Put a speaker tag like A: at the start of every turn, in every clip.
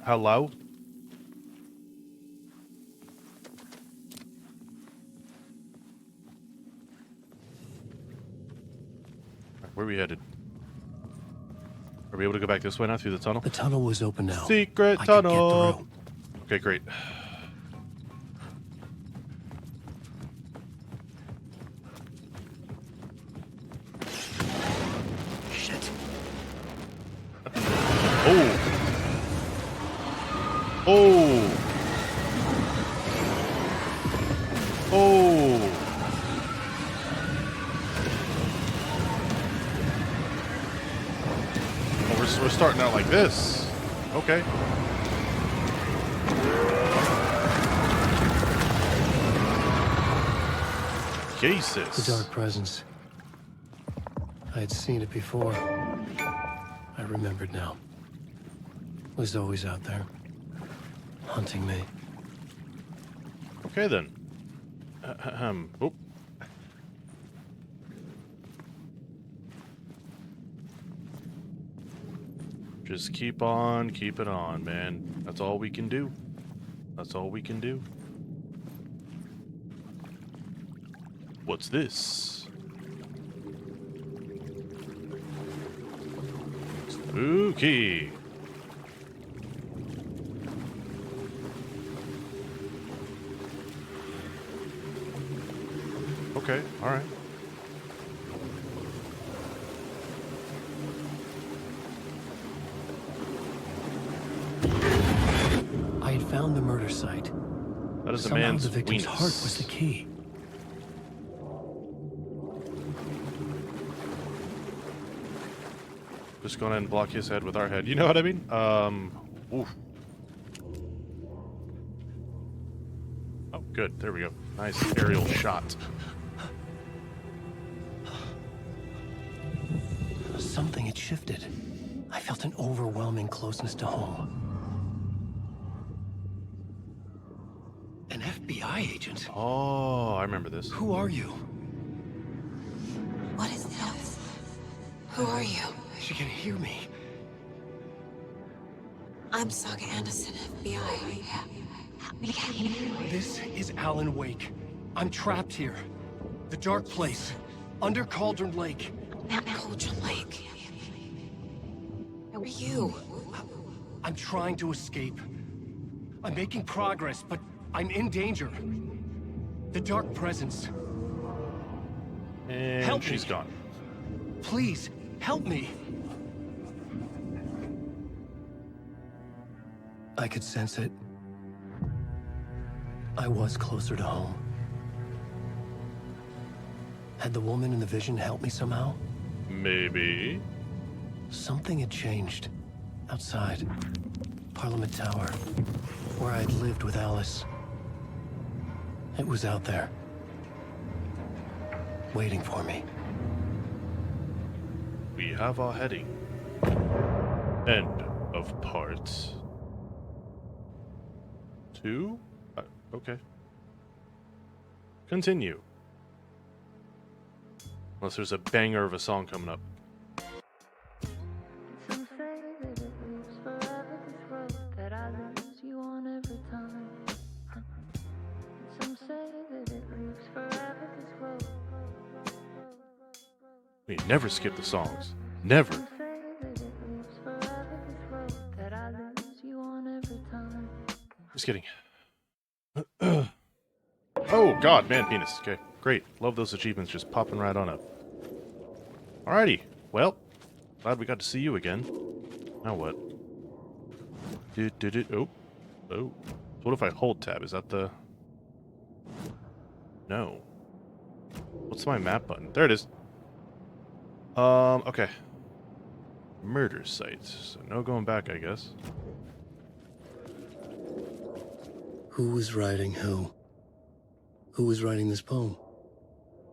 A: Hello? Where are we headed? Are we able to go back this way now through the tunnel?
B: The tunnel was open now.
A: Secret
B: I
A: tunnel!
B: could get through.
A: Okay, great.
B: Shit.
A: Oh! Oh! Oh! Oh, we're starting out like this. Okay. Jesus.
B: The dark presence. I had seen it before. I remembered now. It was always out there, hunting me.
A: Okay then. Oh. Just keep on keeping on, man. That's all we can do. That's all we can do. What's this? Spooky. Okay, all right.
B: I had found the murder site.
A: That is a
B: Somehow
A: man's
B: the victim's
A: weenus.
B: heart was the key.
A: Just go ahead and block his head with our head. You know what I mean? Oof. Oh, good. There we go. Nice aerial shot.
B: Something had shifted. I felt an overwhelming closeness to home. An FBI agent?
A: Oh, I remember this.
B: Who are you?
C: What is this? Who are you?
B: She can hear me.
C: I'm Saga Anderson, FBI.
B: This is Alan Wake. I'm trapped here. The dark place. Under Cauldron Lake.
C: Cauldron Lake. Who are you?
B: I'm trying to escape. I'm making progress, but I'm in danger. The dark presence.
A: And
B: Help
A: she's
B: me.
A: gone.
B: Please, help me. I could sense it. I was closer to home. Had the woman in the vision helped me somehow?
A: Maybe.
B: Something had changed. Outside. Parliament Tower. Where I'd lived with Alice. It was out there. Waiting for me.
A: We have our heading. End of part 2? Okay. Continue. Unless there's a banger of a song coming up.
D: Some say that it lives forever, this road that I lose you on every time. Some say that it lives forever, this road.
A: We never skip the songs. Never.
D: Some say that it lives forever, this road that I lose you on every time.
A: Just kidding. Oh, God, man, penis. Okay, great. Love those achievements just popping right on up. Alrighty. Well, glad we got to see you again. Now what? Oh. Oh. So what if I hold tab? Is that the... No. What's my map button? There it is. Okay. Murder sites. So no going back, I guess.
B: Who was writing who? Who was writing this poem?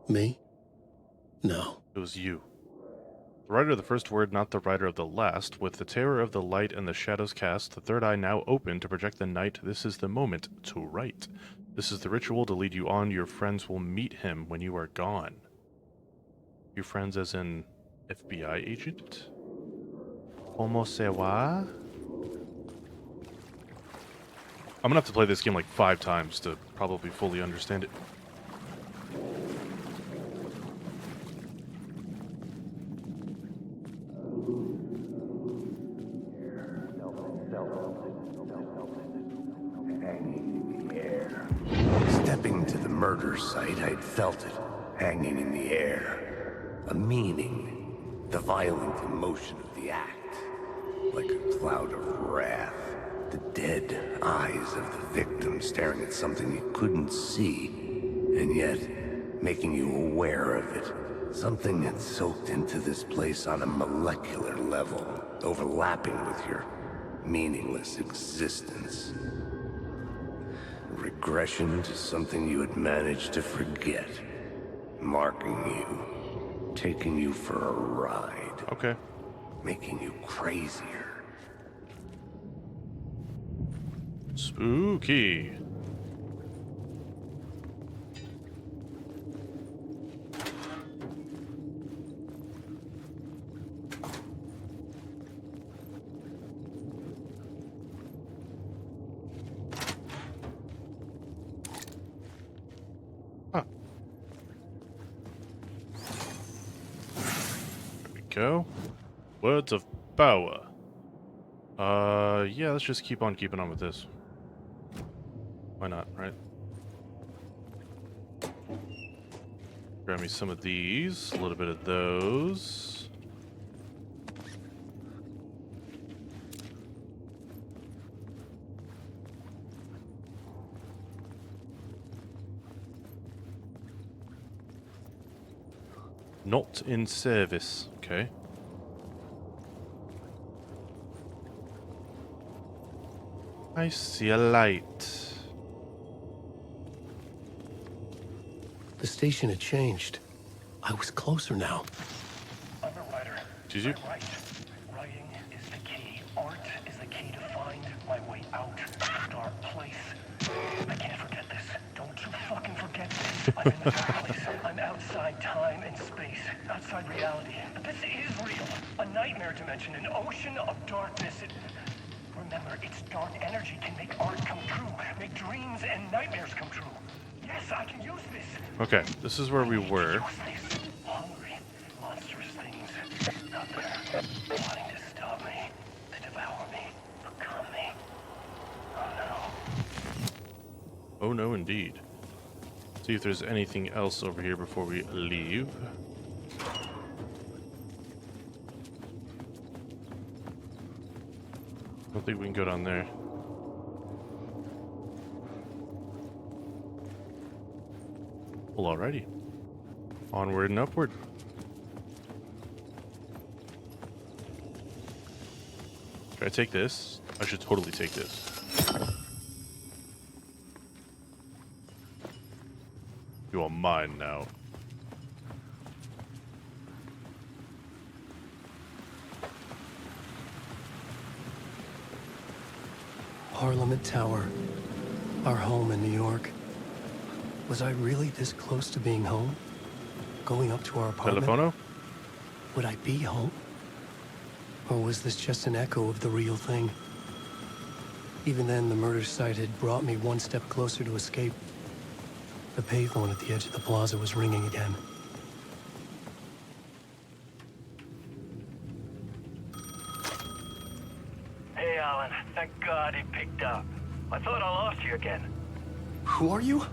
B: Me? No.
A: It was you. The writer of the first word, not the writer of the last. With the terror of the light and the shadows cast, the third eye now open to project the night, this is the moment to write. This is the ritual to lead you on. Your friends will meet him when you are gone. Your friends as in FBI agent? Como se va? I'm gonna have to play this game like 5 times to probably fully understand it.
E: Hanging in the air. Stepping to the murder site, I'd felt it hanging in the air. A meaning, the violent emotion of the act. Like a cloud of wrath. The dead eyes of the victim staring at something you couldn't see, and yet making you aware of it. Something had soaked into this place on a molecular level, overlapping with your meaningless existence. Regression to something you had managed to forget. Marking you. Taking you for a ride.
A: Okay.
E: Making you crazier.
A: Spooky. Huh. There we go. Words of power. Yeah, let's just keep on keeping on with this. Why not, right? Grab me some of these, a little bit of those. Not in service, okay. I see a light.
B: The station had changed. I was closer now.
F: I'm a writer.
A: Did you?
F: I write. Writing is the key. Art is the key to find my way out of the dark place. I can't forget this. Don't you fucking forget this. I'm in the dark place. I'm outside time and space. Outside reality. But this is real. A nightmare dimension. An ocean of darkness. Remember, its dark energy can make art come true. Make dreams and nightmares come true. Yes, I can use this.
A: Okay, this is where we were.
F: Hungry, monstrous things out there, wanting to stop me, to devour me, become me. Oh no.
A: Oh no, indeed. See if there's anything else over here before we leave. I don't think we can go down there. Well, alrighty. Onward and upward. Should I take this? I should totally take this. You are mine now.
B: Parliament Tower. Our home in New York. Was I really this close to being home? Going up to our apartment?
A: Telefono?
B: Would I be home? Or was this just an echo of the real thing? Even then, the murder site had brought me one step closer to escape. The payphone at the edge of the plaza was ringing again.
F: Hey, Alan. Thank God it picked up. I thought I lost you again.
B: Who are you?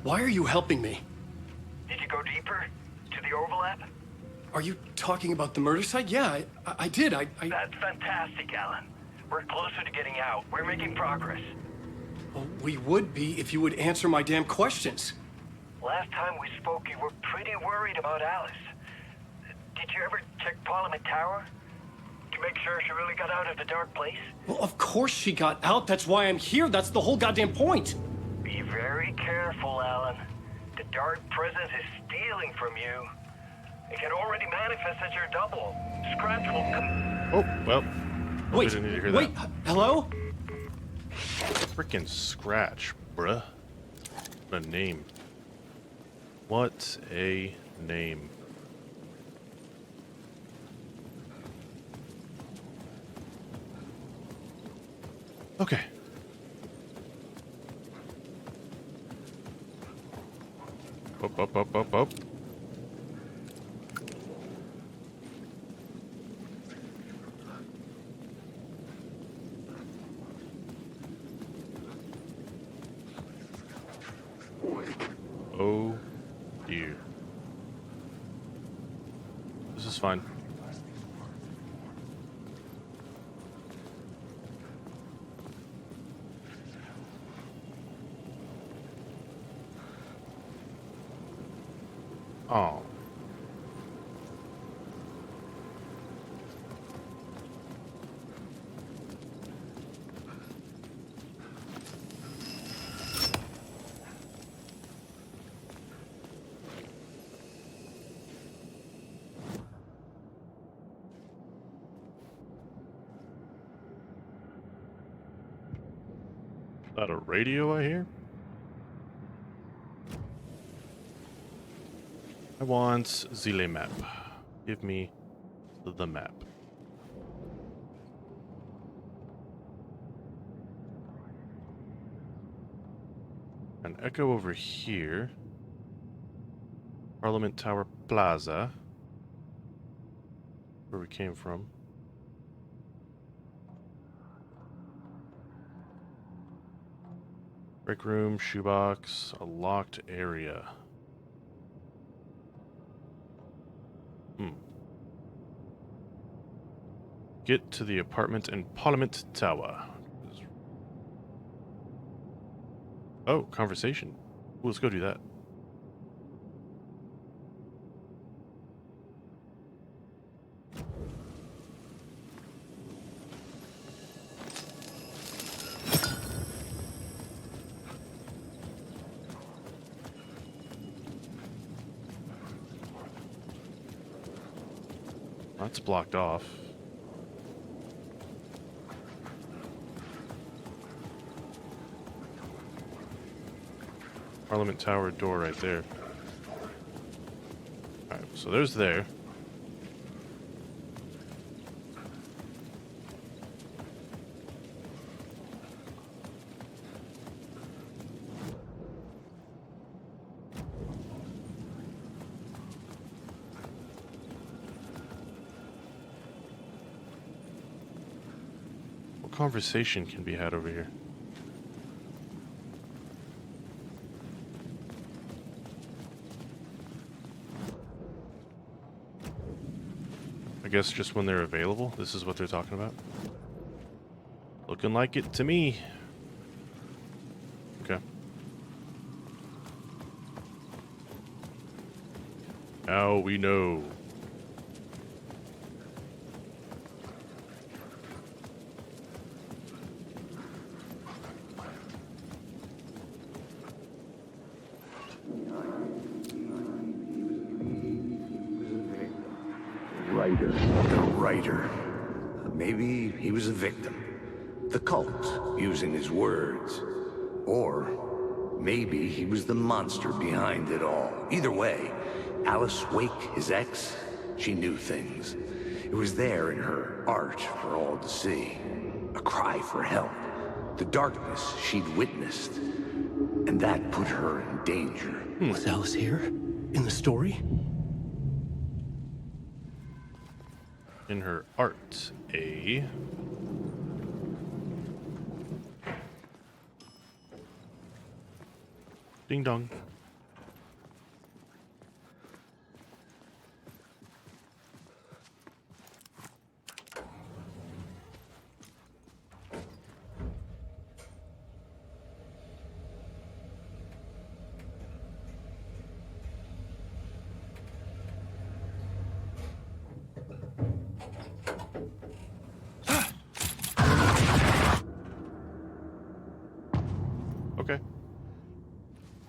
B: Why are you helping me?
F: Did you go deeper? To the overlap?
B: Are you talking about the murder site? Yeah, I did. I...
F: That's fantastic, Alan. We're closer to getting out. We're making progress.
B: Well, we would be if you would answer my damn questions.
F: Last time we spoke, you were pretty worried about Alice. Did you ever check Parliament Tower? To make sure she really got out of the dark place?
B: Well, of course she got out. That's why I'm here. That's the whole goddamn point.
F: Be very careful, Alan. The dark presence is stealing from you. It can already manifest as your double. Scratch will come.
A: Oh, well.
B: Wait,
A: didn't need to hear
B: wait,
A: that.
B: hello?
A: Frickin' Scratch, bruh. What a name. What a name. Okay. Up, up, up, up, up. Oh dear. This is fine. Oh. Is that a radio I hear? I want the map. Give me the map. An echo over here. Parliament Tower Plaza. Where we came from. Break room, shoebox, a locked area. Get to the apartment in Parliament Tower. Oh, conversation. Ooh, let's go do that. That's blocked off. Parliament Tower door right there. Alright, so there's there. What conversation can be had over here? I guess just when they're available, this is what they're talking about. Looking like it to me. Okay. Now we know.
E: The writer. Maybe he was a victim. The cult, using his words. Or maybe he was the monster behind it all. Either way, Alice Wake, his ex, she knew things. It was there in her art for all to see. A cry for help. The darkness she'd witnessed. And that put her in danger.
B: Was Alice here? In the story?
A: In her art, eh? Ding dong. Okay.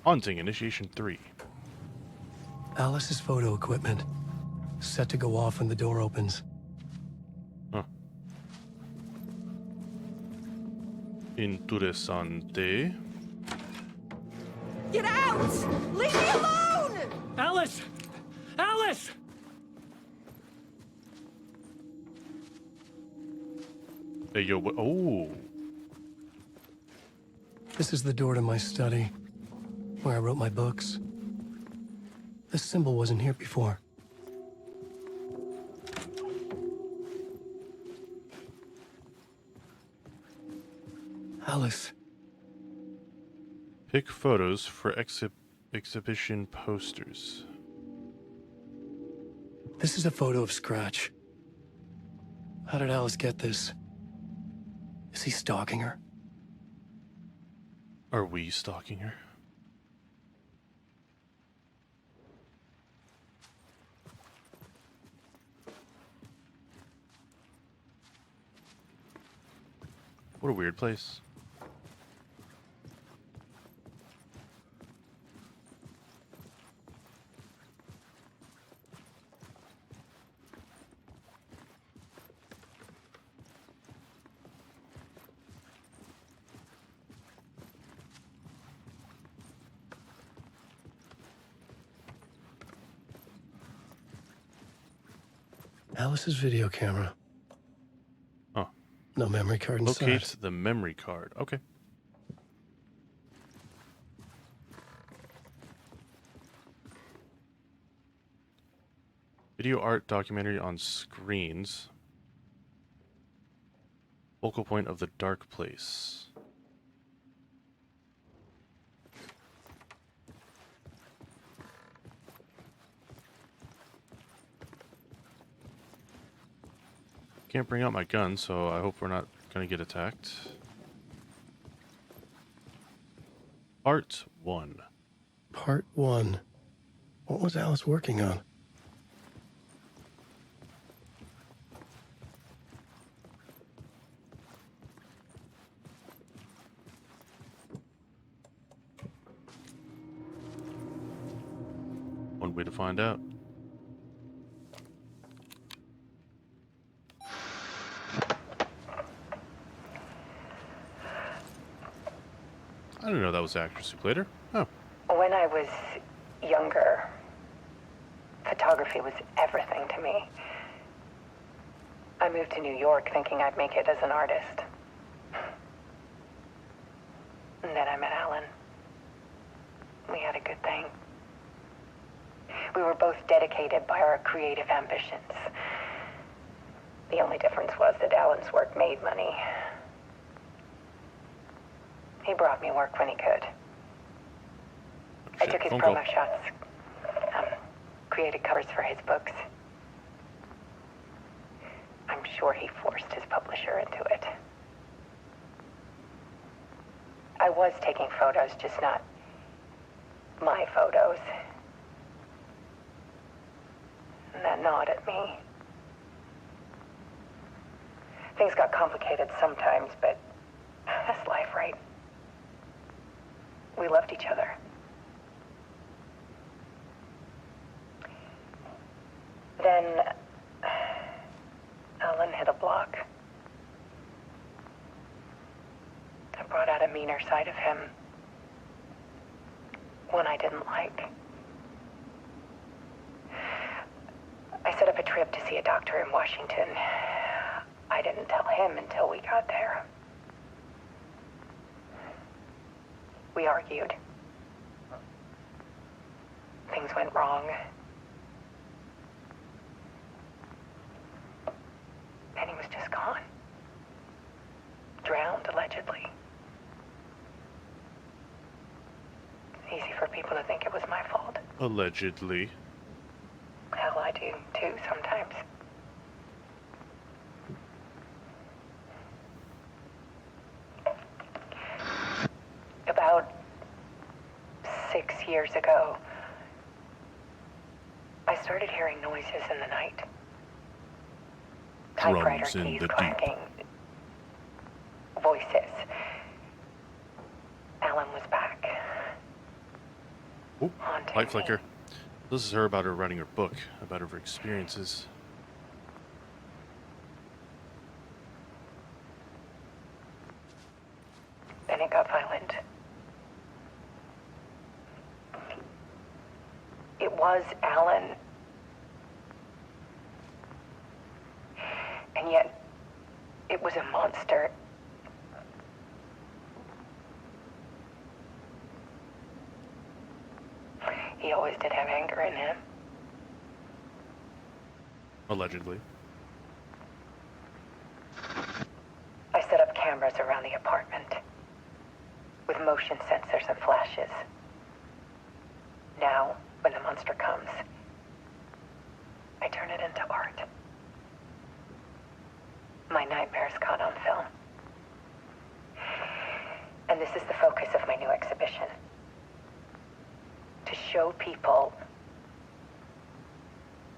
A: Haunting Initiation 3.
B: Alice's photo equipment. Set to go off when the door opens.
A: Huh. Interessante.
G: Get out! Leave me alone!
B: Alice! Alice!
A: Hey, yo, what? Oh.
B: This is the door to my study, where I wrote my books. This symbol wasn't here before. Alice.
A: Pick photos for exhibition posters.
B: This is a photo of Scratch. How did Alice get this? Is he stalking her?
A: Are we stalking her? What a weird place.
B: Alice's video camera.
A: Oh.
B: No memory card inside.
A: Locate the memory card. Okay. Video art documentary on screens. Focal point of the dark place. Can't bring out my gun, so I hope we're not gonna get attacked. Part 1.
B: Part 1. What was Alice working on?
A: One way to find out. I didn't know that was the actress who played her. Oh.
H: When I was younger, photography was everything to me. I moved to New York thinking I'd make it as an artist. And then I met Alan. We had a good thing. We were both dedicated by our creative ambitions. The only difference was that Alan's work made money. He brought me work when he could. I took his
A: phone
H: promo
A: call.
H: shots, created covers for his books. I'm sure he forced his publisher into it. I was taking photos, just not my photos. And that gnawed at me. Things got complicated sometimes, but that's life, right? We loved each other. Then Alan hit a block. I brought out a meaner side of him. One I didn't like. I set up a trip to see a doctor in Washington. I didn't tell him until we got there. We argued. Things went wrong. And he was just gone. Drowned, allegedly. It's easy for people to think it was my fault.
A: Allegedly.
H: Hell, I do too sometimes. About 6 years ago, I started hearing noises in the night. Typewriter
A: Drums in
H: keys
A: the deep.
H: clacking. Voices. Alan was back.
A: Oh,
H: Haunting
A: light
H: me.
A: flicker. This is her about her writing her book, about her experiences.
H: Then it got violent. It was Alan. And yet, it was a monster. He always did have anger in him.
A: Allegedly.
H: I set up cameras around the apartment with motion sensors and flashes. Now, when the monster comes, I turn it into art. My nightmares caught on film. And this is the focus of my new exhibition. To show people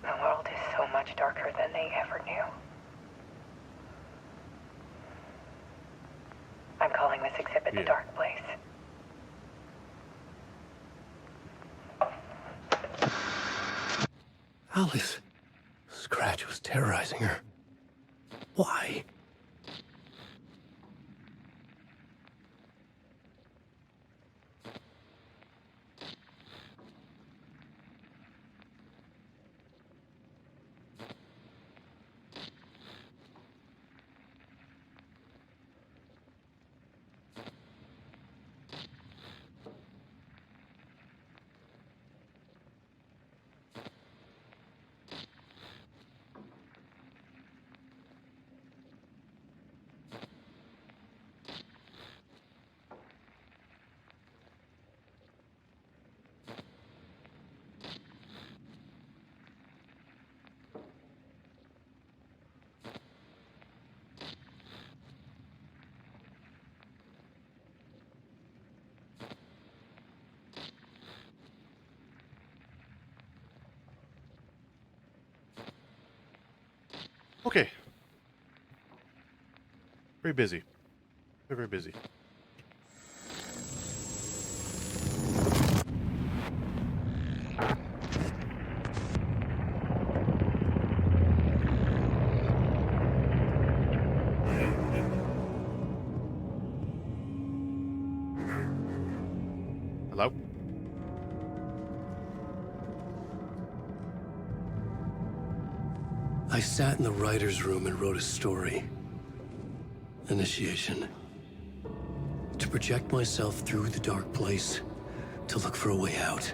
H: the world is so much darker than they ever knew. I'm calling this exhibit The Dark Place.
B: Alice. Scratch was terrorizing her. Why?
A: Okay. Very busy. Very, very busy. Hello?
B: I sat in the writer's room and wrote a story. Initiation. To project myself through the dark place, to look for a way out.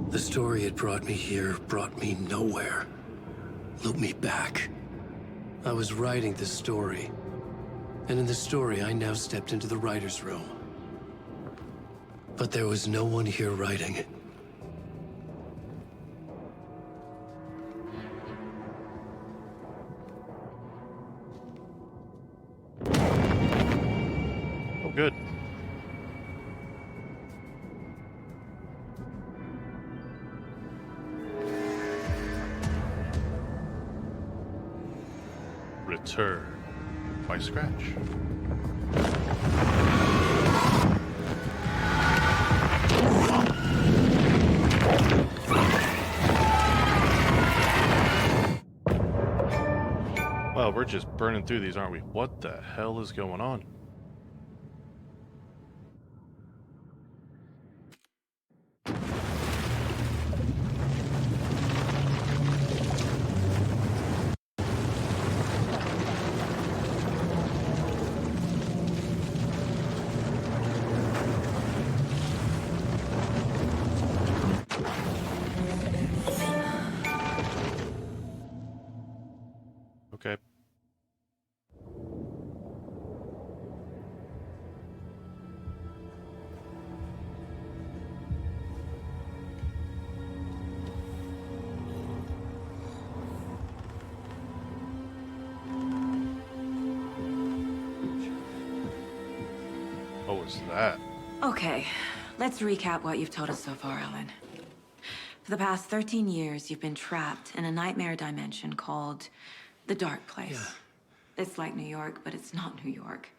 B: The story had brought me here, brought me nowhere. Looped me back. I was writing the story. And in the story, I now stepped into the writer's room. But there was no one here writing.
A: Oh, good. Return by Scratch. Well, we're just burning through these, aren't we? What the hell is going on? Okay. What was that?
C: Okay, let's recap what you've told us so far, Ellen. For the past 13 years, you've been trapped in a nightmare dimension called the Dark Place.
B: Yeah.
C: It's like New York, but it's not New York.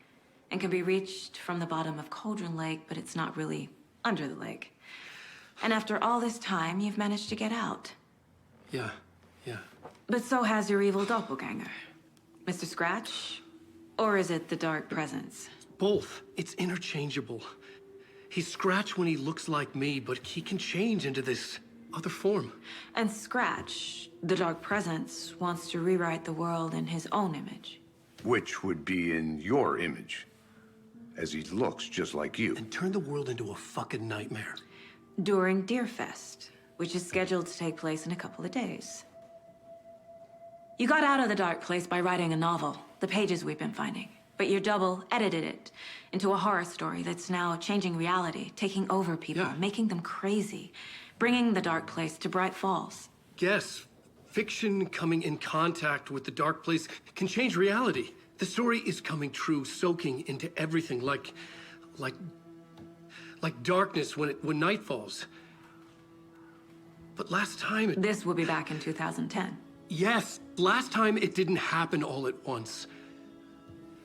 C: And can be reached from the bottom of Cauldron Lake, but it's not really under the lake. And after all this time, you've managed to get out.
B: Yeah.
C: But so has your evil doppelganger. Mr. Scratch? Or is it the Dark Presence?
B: Both. It's interchangeable. He's Scratch when he looks like me, but he can change into this other form.
C: And Scratch, the Dark Presence, wants to rewrite the world in his own image.
E: Which would be in your image. as he looks just like you.
B: And turn the world into a fucking nightmare.
C: During Deerfest, which is scheduled to take place in a couple of days. You got out of the dark place by writing a novel, the pages we've been finding. But your double edited it into a horror story that's now changing reality, taking over people,
B: Yeah.
C: making them crazy, bringing the dark place to Bright Falls.
B: Yes, fiction coming in contact with the dark place can change reality. The story is coming true, soaking into everything like darkness when night falls. But last time
C: This will be back in 2010.
B: Yes, last time it didn't happen all at once.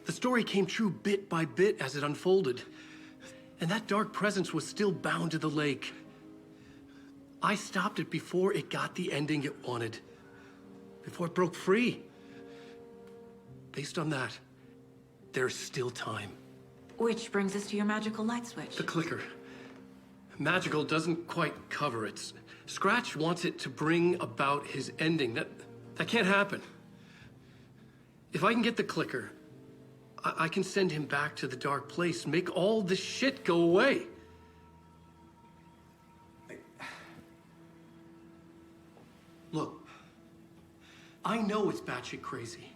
B: The story came true bit by bit as it unfolded. And that dark presence was still bound to the lake. I stopped it before it got the ending it wanted. Before it broke free. Based on that, there's still time.
C: Which brings us to your magical light switch.
B: The clicker. Magical doesn't quite cover it. Scratch wants it to bring about his ending. That can't happen. If I can get the clicker, I can send him back to the dark place, make all this shit go away. Look, I know it's batshit crazy.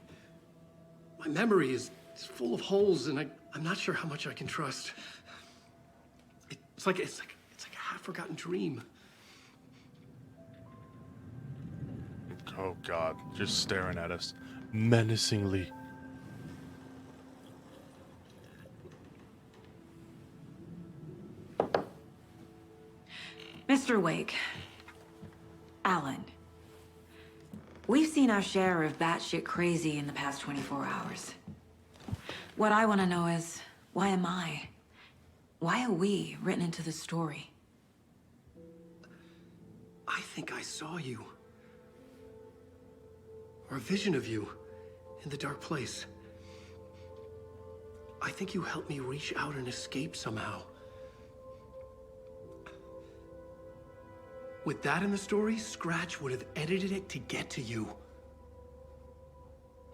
B: My memory is full of holes, and I'm not sure how much I can trust. It's like a half-forgotten dream.
A: Oh god, just staring at us menacingly.
C: Mr. Wake, Alan, we've seen our share of batshit crazy in the past 24 hours. What I want to know is, why am I? Why are we written into the story?
B: I think I saw you. Or a vision of you in the dark place. I think you helped me reach out and escape somehow. With that in the story, Scratch would have edited it to get to you.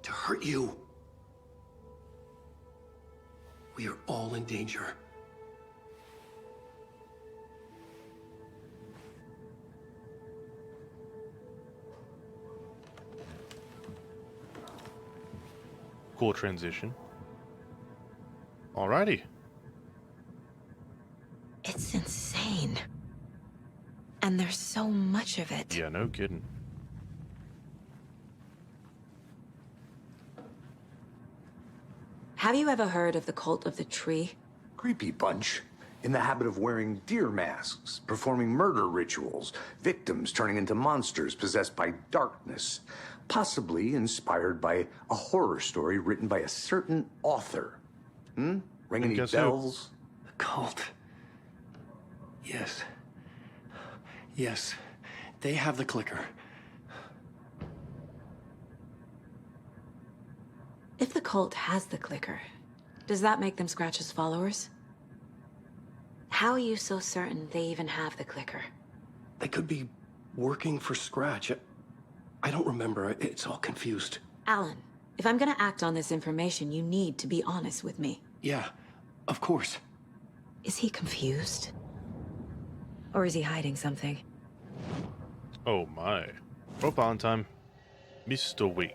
B: To hurt you. We are all in danger.
A: Cool transition. Alrighty.
C: It's insane. And there's so much of it.
A: Yeah, no kidding.
C: Have you ever heard of the Cult of the Tree?
E: Creepy bunch. In the habit of wearing deer masks, performing murder rituals, victims turning into monsters possessed by darkness. Possibly inspired by a horror story written by a certain author. Ring any
A: guess who?
E: bells?
B: The cult. Yes. Yes. They have the clicker.
C: If the cult has the clicker, does that make them Scratch's followers? How are you so certain they even have the clicker?
B: They could be working for Scratch. I don't remember. It's all confused.
C: Alan, if I'm gonna act on this information, you need to be honest with me.
B: Yeah, of course.
C: Is he confused? Or is he hiding something?
A: Oh my. Profile time. Mr. Wake.